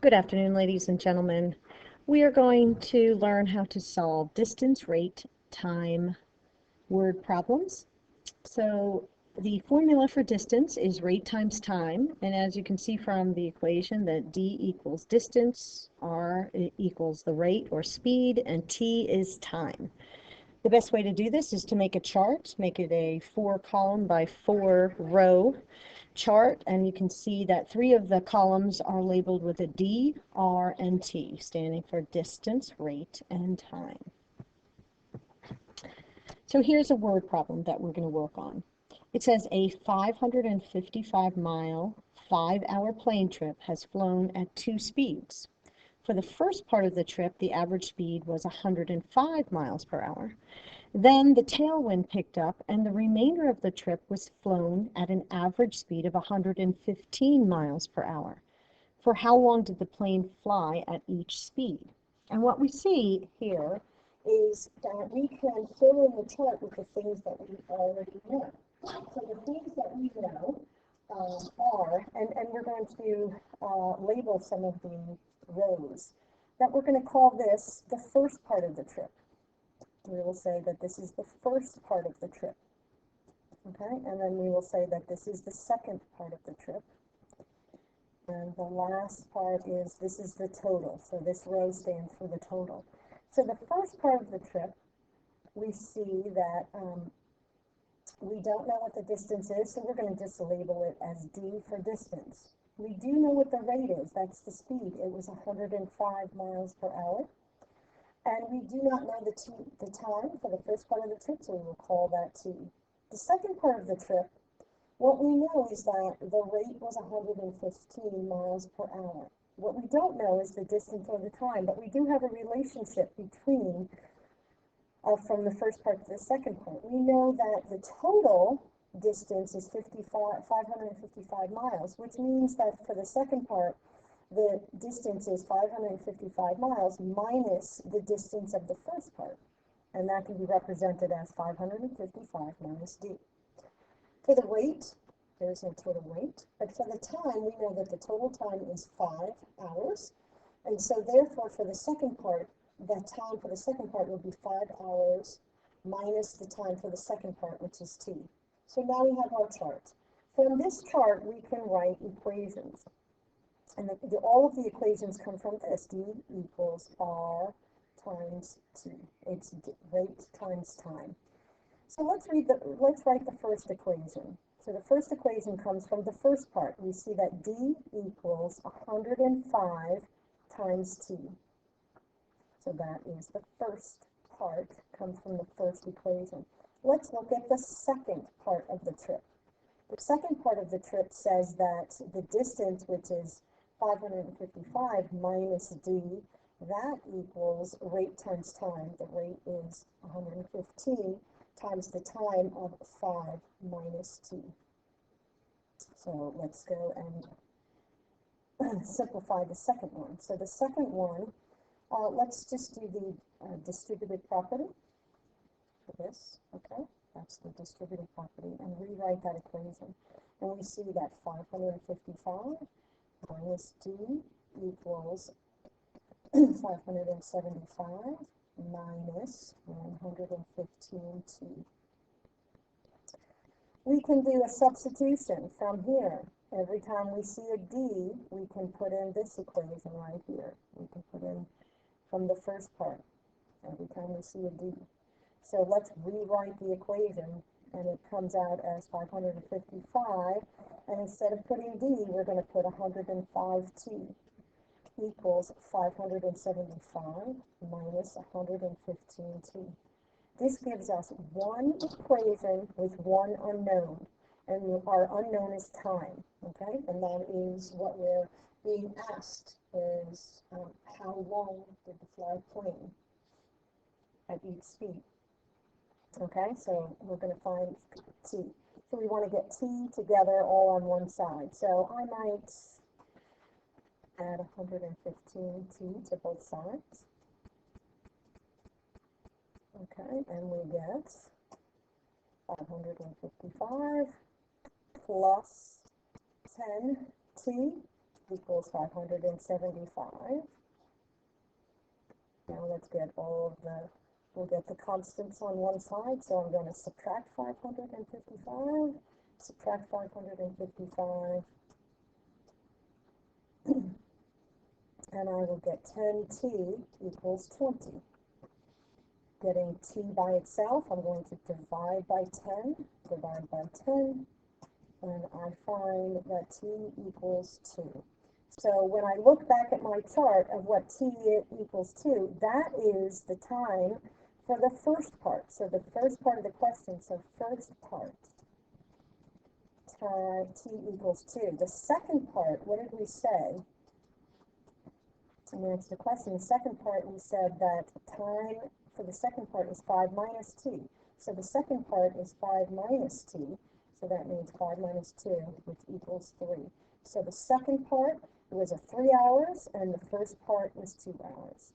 Good afternoon, ladies and gentlemen. We are going to learn how to solve distance, rate, time word problems. So the formula for distance is rate times time, and as you can see from the equation that d equals distance, r equals the rate or speed, and t is time. The best way to do this is to make a chart, make it a 4-column by 4-row chart, and you can see that 3 of the columns are labeled with a D, R, and T, standing for distance, rate, and time. So here's a word problem that we're going to work on. It says a 555-mile, 5-hour plane trip has flown at 2 speeds. For the first part of the trip, the average speed was 105 miles per hour. Then the tailwind picked up, and the remainder of the trip was flown at an average speed of 115 miles per hour. For how long did the plane fly at each speed? And what we see here is that we can fill in the chart with the things that we already know. So the things that we know are, and we're going to label some of the rows, that we're going to call this the first part of the trip. We will say that this is the first part of the trip, okay? And then we will say that this is the second part of the trip. And the last part is, this is the total. So this row stands for the total. So the first part of the trip, we see that we don't know what the distance is, so we're going to just label it as D for distance. We do know what the rate is. That's the speed. It was 105 miles per hour. And we do not know the time for the first part of the trip, so we will call that T. The second part of the trip, what we know is that the rate was 115 miles per hour. What we don't know is the distance or the time, but we do have a relationship between from the first part to the second part. We know that the total distance is 555 miles, which means that for the second part, the distance is 555 miles minus the distance of the first part, and that can be represented as 555 minus D. For the rate, there is no total rate, but for the time, we know that the total time is 5 hours, and so therefore for the second part, the time for the second part will be 5 hours minus the time for the second part, which is T. So now we have our chart. From this chart, we can write equations. And all of the equations come from this. D equals R times T. It's rate times time. So let's write the first equation. So the first equation comes from the first part. We see that D equals 105 times T. So that is the first part, comes from the first equation. Let's look at the second part of the trip. The second part of the trip says that the distance, which is 555 minus D, that equals rate times time. The rate is 115 times the time of 5 minus T. So let's go and simplify the second one. So the second one, let's just do the distributive property for this, okay? That's the distributive property, and rewrite that equation. And we see that 555 minus D equals 575 minus 115T. We can do a substitution from here. Every time we see a D, we can put in this equation right here. We can put in from the first part every time we see a D. So let's rewrite the equation, and it comes out as 555, and instead of putting D, we're going to put 105T equals 575 minus 115T. This gives us one equation with one unknown, and our unknown is time, okay? And that is what we're being asked is how long did the fly plane at each speed? Okay, so we're going to find T. So we want to get T together all on one side. So I might add 115T to both sides. Okay, and we get 555 plus 10T equals 575. Now let's get we'll get the constants on one side, so I'm going to subtract 555, subtract 555, and I will get 10t equals 20. Getting t by itself, I'm going to divide by 10, and I find that t equals 2. So when I look back at my chart of what t equals 2, that is the time for the first part. So the first part of the question, so first part, t equals 2. The second part, what did we say? To answer the question, the second part we said that time for the second part is 5 minus t. So the second part is 5 minus t. So that means 5 minus 2, which equals 3. So the second part was 3 hours, and the first part was 2 hours.